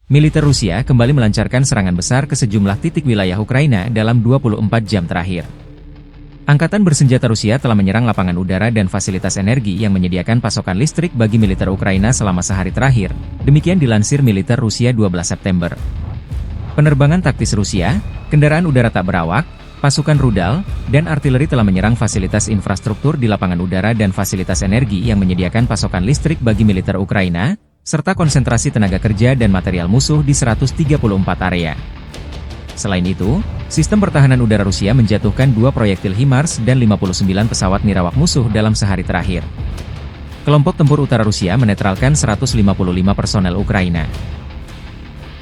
Militer Rusia kembali melancarkan serangan besar ke sejumlah titik wilayah Ukraina dalam 24 jam terakhir. Angkatan bersenjata Rusia telah menyerang lapangan udara dan fasilitas energi yang menyediakan pasokan listrik bagi militer Ukraina selama sehari terakhir, demikian dilansir militer Rusia 12 September. Penerbangan taktis Rusia, kendaraan udara tak berawak, pasukan rudal, dan artileri telah menyerang fasilitas infrastruktur di lapangan udara dan fasilitas energi yang menyediakan pasokan listrik bagi militer Ukraina, serta konsentrasi tenaga kerja dan material musuh di 134 area. Selain itu, sistem pertahanan udara Rusia menjatuhkan 2 proyektil HIMARS dan 59 pesawat nirawak musuh dalam sehari terakhir. Kelompok tempur utara Rusia menetralkan 155 personel Ukraina.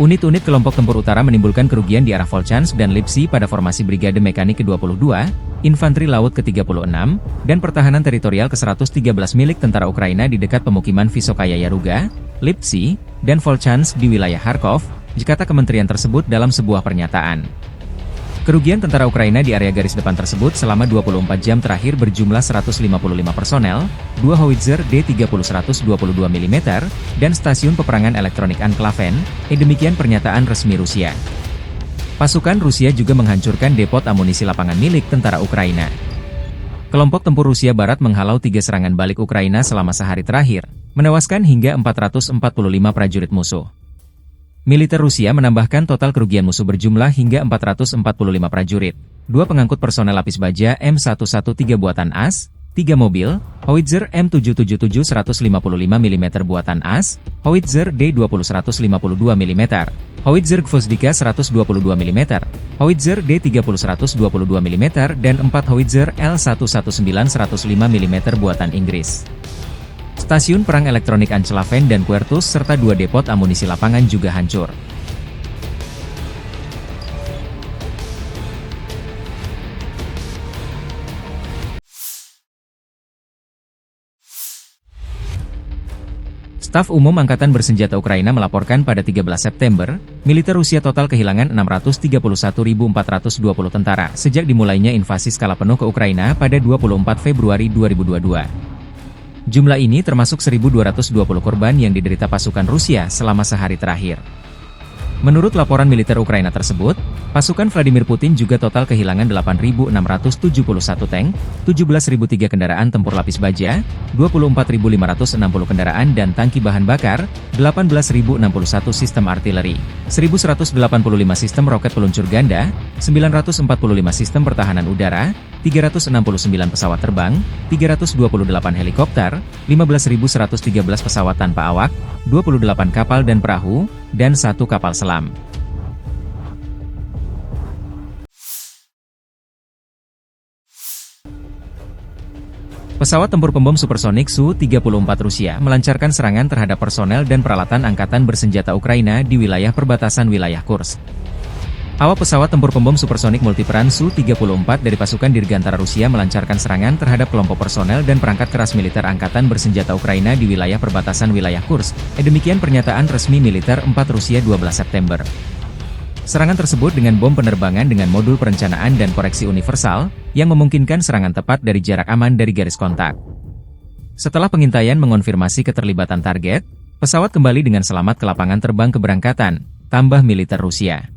Unit-unit kelompok tempur utara menimbulkan kerugian di arah Volchansk dan Lipsy pada formasi Brigade Mekanik ke-22, Infanteri Laut ke-36, dan Pertahanan Teritorial ke-113 milik tentara Ukraina di dekat pemukiman Vysokaya Yaruga, Lipsy, dan Volchansk di wilayah Kharkov, kata kementerian tersebut dalam sebuah pernyataan. Kerugian tentara Ukraina di area garis depan tersebut selama 24 jam terakhir berjumlah 155 personel, 2 howitzer D30-122 mm, dan stasiun peperangan elektronik Anklaven, demikian pernyataan resmi Rusia. Pasukan Rusia juga menghancurkan depot amunisi lapangan milik tentara Ukraina. Kelompok tempur Rusia Barat menghalau 3 serangan balik Ukraina selama sehari terakhir, menewaskan hingga 445 prajurit musuh. Militer Rusia menambahkan total kerugian musuh berjumlah hingga 445 prajurit, 2 pengangkut personel lapis baja M113 buatan AS, 3 mobil, howitzer M777 155 mm buatan AS, howitzer D20 152 mm, howitzer Gvozdika 122 mm, howitzer D30 122 mm, dan 4 howitzer L119 105 mm buatan Inggris. Stasiun perang elektronik Anklaven dan Quertus serta 2 depot amunisi lapangan juga hancur. Staf Umum Angkatan Bersenjata Ukraina melaporkan pada 13 September, militer Rusia total kehilangan 631.420 tentara sejak dimulainya invasi skala penuh ke Ukraina pada 24 Februari 2022. Jumlah ini termasuk 1.220 korban yang diderita pasukan Rusia selama sehari terakhir. Menurut laporan militer Ukraina tersebut, pasukan Vladimir Putin juga total kehilangan 8.671 tank, 17.003 kendaraan tempur lapis baja, 24.560 kendaraan dan tangki bahan bakar, 18.061 sistem artileri, 1.185 sistem roket peluncur ganda, 945 sistem pertahanan udara, 369 pesawat terbang, 328 helikopter, 15.113 pesawat tanpa awak, 28 kapal dan perahu, dan 1 kapal selam. Pesawat tempur pembom supersonik Su-34 Rusia melancarkan serangan terhadap personel dan peralatan angkatan bersenjata Ukraina di wilayah perbatasan wilayah Kursk. Awak pesawat tempur pembom supersonik multiperan Su-34 dari pasukan Dirgantara Rusia melancarkan serangan terhadap kelompok personel dan perangkat keras militer angkatan bersenjata Ukraina di wilayah perbatasan wilayah Kursk, demikian pernyataan resmi militer 4 Rusia 12 September. Serangan tersebut dengan bom penerbangan dengan modul perencanaan dan koreksi universal, yang memungkinkan serangan tepat dari jarak aman dari garis kontak. Setelah pengintaian mengonfirmasi keterlibatan target, pesawat kembali dengan selamat ke lapangan terbang keberangkatan, tambah militer Rusia.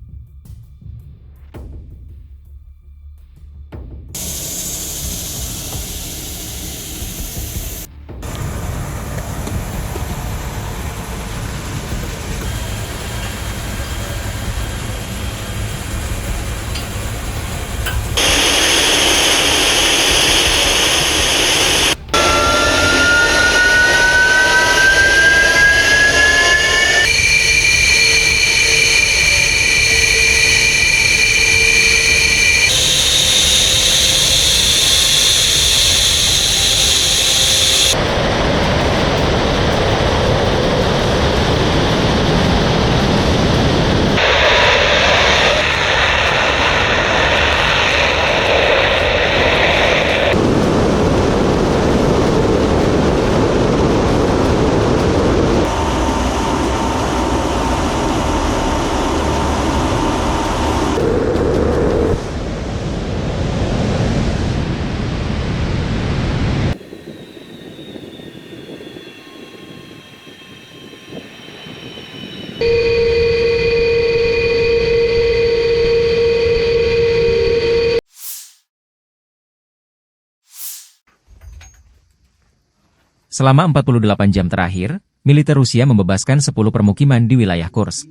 Selama 48 jam terakhir, militer Rusia membebaskan 10 permukiman di wilayah Kursk.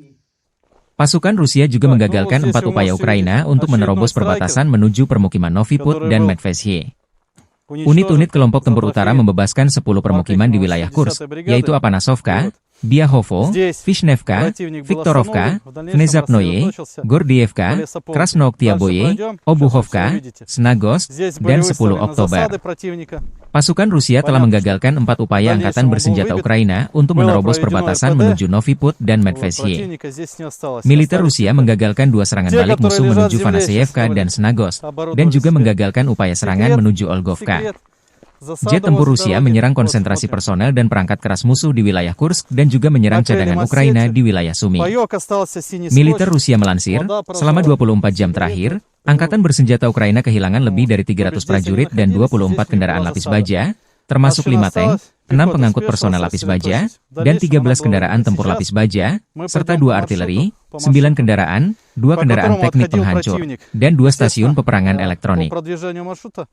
Pasukan Rusia juga menggagalkan 4 upaya Ukraina untuk menerobos perbatasan menuju permukiman Novy Put dan Medvezhye. Unit-unit kelompok tempur utara membebaskan 10 permukiman di wilayah Kursk, yaitu Apanasovka, Biahovo, Vishnevka, Viktorovka, Knezapnoye, Gordievka, Krasnooktiaboye, Obuhovka, Snagos, dan 10 Oktober. Pasukan Rusia telah menggagalkan 4 upaya angkatan bersenjata Ukraina untuk menerobos perbatasan menuju Novy Put dan Medvezhye. Militer Rusia menggagalkan 2 serangan balik musuh menuju Vanaseyevka dan Snagos, dan juga menggagalkan upaya serangan menuju Olgovka. Jet tempur Rusia menyerang konsentrasi personel dan perangkat keras musuh di wilayah Kursk dan juga menyerang cadangan Ukraina di wilayah Sumy. Militer Rusia melansir, selama 24 jam terakhir, angkatan bersenjata Ukraina kehilangan lebih dari 300 prajurit dan 24 kendaraan lapis baja, termasuk 5 tank, 6 pengangkut personel lapis baja, dan 13 kendaraan tempur lapis baja, serta 2 artileri, 9 kendaraan, 2 kendaraan teknik penghancur, dan 2 stasiun peperangan elektronik.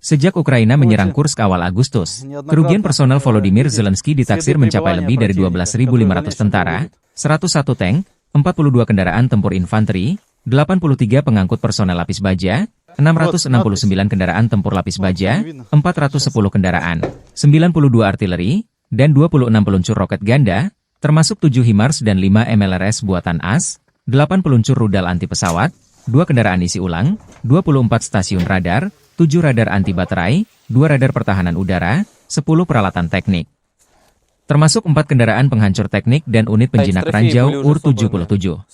Sejak Ukraina menyerang Kursk awal Agustus, kerugian personel Volodymyr Zelensky ditaksir mencapai lebih dari 12.500 tentara, 101 tank, 42 kendaraan tempur infanteri, 83 pengangkut personel lapis baja, 669 kendaraan tempur lapis baja, 410 kendaraan, 92 artileri, dan 26 peluncur roket ganda, termasuk 7 HIMARS dan 5 MLRS buatan AS, 8 peluncur rudal anti pesawat, 2 kendaraan isi ulang, 24 stasiun radar, 7 radar anti baterai, 2 radar pertahanan udara, 10 peralatan teknik. Termasuk 4 kendaraan penghancur teknik dan unit penjinak ranjau UR-77.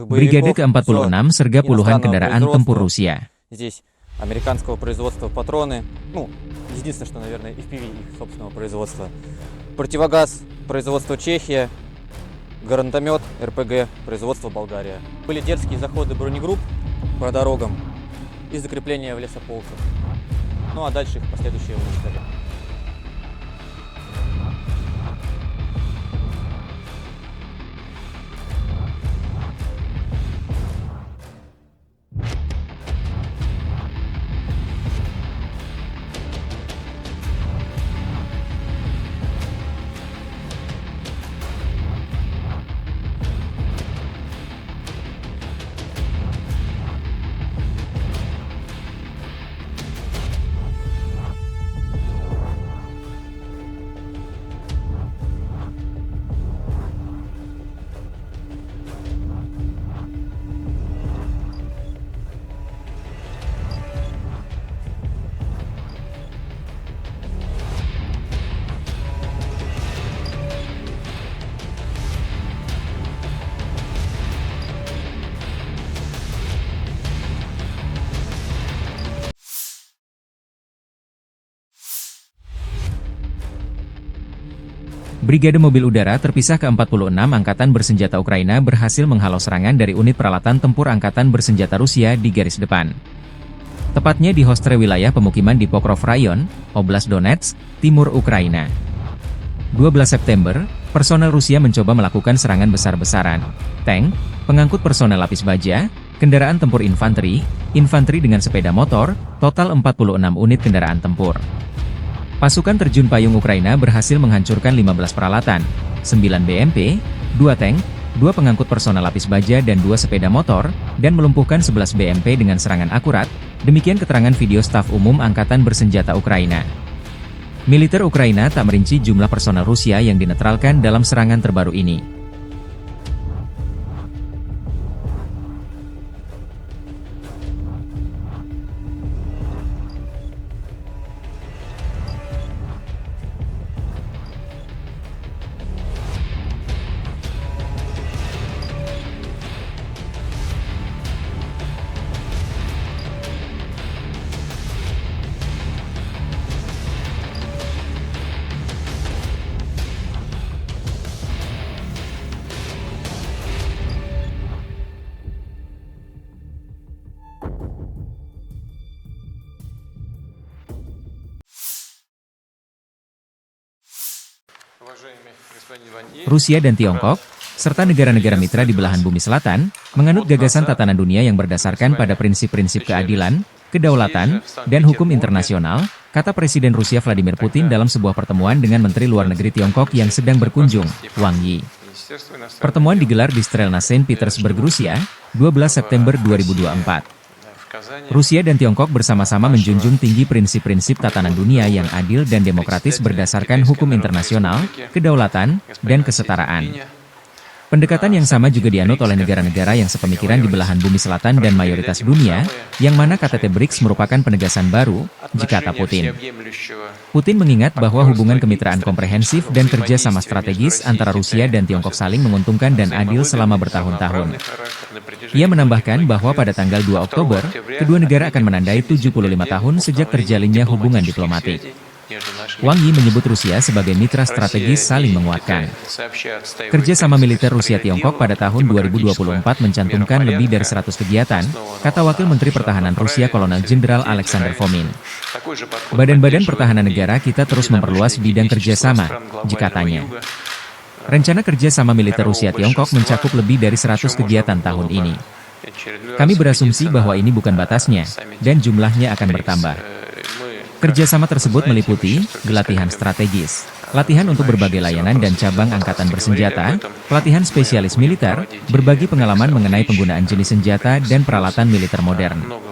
Brigade ke-46 serga puluhan kendaraan tempur Rusia. Здесь американского производства патроны, единственное, что, наверное, FPV их собственного производства. Противогаз производства Чехия, гранатомет РПГ производства Болгария. Были дерзкие заходы бронегрупп по дорогам и закрепления в лесополках. Ну а дальше их последующее уничтожение. Brigade Mobil Udara terpisah ke-46 Angkatan Bersenjata Ukraina berhasil menghalau serangan dari unit peralatan tempur Angkatan Bersenjata Rusia di garis depan. Tepatnya di Hostre wilayah pemukiman di Pokrov Rayon, Oblast Donetsk, timur Ukraina. 12 September, personel Rusia mencoba melakukan serangan besar-besaran. Tank, pengangkut personel lapis baja, kendaraan tempur infanteri, infanteri dengan sepeda motor, total 46 unit kendaraan tempur. Pasukan terjun payung Ukraina berhasil menghancurkan 15 peralatan, 9 BMP, 2 tank, 2 pengangkut personel lapis baja dan 2 sepeda motor, dan melumpuhkan 11 BMP dengan serangan akurat, demikian keterangan video staf umum Angkatan Bersenjata Ukraina. Militer Ukraina tak merinci jumlah personel Rusia yang dinetralkan dalam serangan terbaru ini. Rusia dan Tiongkok, serta negara-negara mitra di belahan bumi selatan, menganut gagasan tatanan dunia yang berdasarkan pada prinsip-prinsip keadilan, kedaulatan, dan hukum internasional, kata Presiden Rusia Vladimir Putin dalam sebuah pertemuan dengan Menteri Luar Negeri Tiongkok yang sedang berkunjung, Wang Yi. Pertemuan digelar di Strelna Saint Petersburg, Rusia, 12 September 2024. Rusia dan Tiongkok bersama-sama menjunjung tinggi prinsip-prinsip tatanan dunia yang adil dan demokratis berdasarkan hukum internasional, kedaulatan, dan kesetaraan. Pendekatan yang sama juga dianut oleh negara-negara yang sepemikiran di belahan bumi selatan dan mayoritas dunia, yang mana KTT BRICS merupakan penegasan baru, kata Putin. Putin mengingat bahwa hubungan kemitraan komprehensif dan kerjasama strategis antara Rusia dan Tiongkok saling menguntungkan dan adil selama bertahun-tahun. Ia menambahkan bahwa pada tanggal 2 Oktober, kedua negara akan menandai 75 tahun sejak terjalinnya hubungan diplomatik. Wang Yi menyebut Rusia sebagai mitra strategis saling menguatkan. Kerjasama militer Rusia-Tiongkok pada tahun 2024 mencantumkan lebih dari 100 kegiatan, kata Wakil Menteri Pertahanan Rusia Kolonel Jenderal Alexander Fomin. Badan-badan pertahanan negara kita terus memperluas bidang kerjasama, katanya. Rencana kerjasama militer Rusia-Tiongkok mencakup lebih dari 100 kegiatan tahun ini. Kami berasumsi bahwa ini bukan batasnya, dan jumlahnya akan bertambah. Kerjasama tersebut meliputi latihan strategis, latihan untuk berbagai layanan dan cabang angkatan bersenjata, pelatihan spesialis militer, berbagi pengalaman mengenai penggunaan jenis senjata dan peralatan militer modern.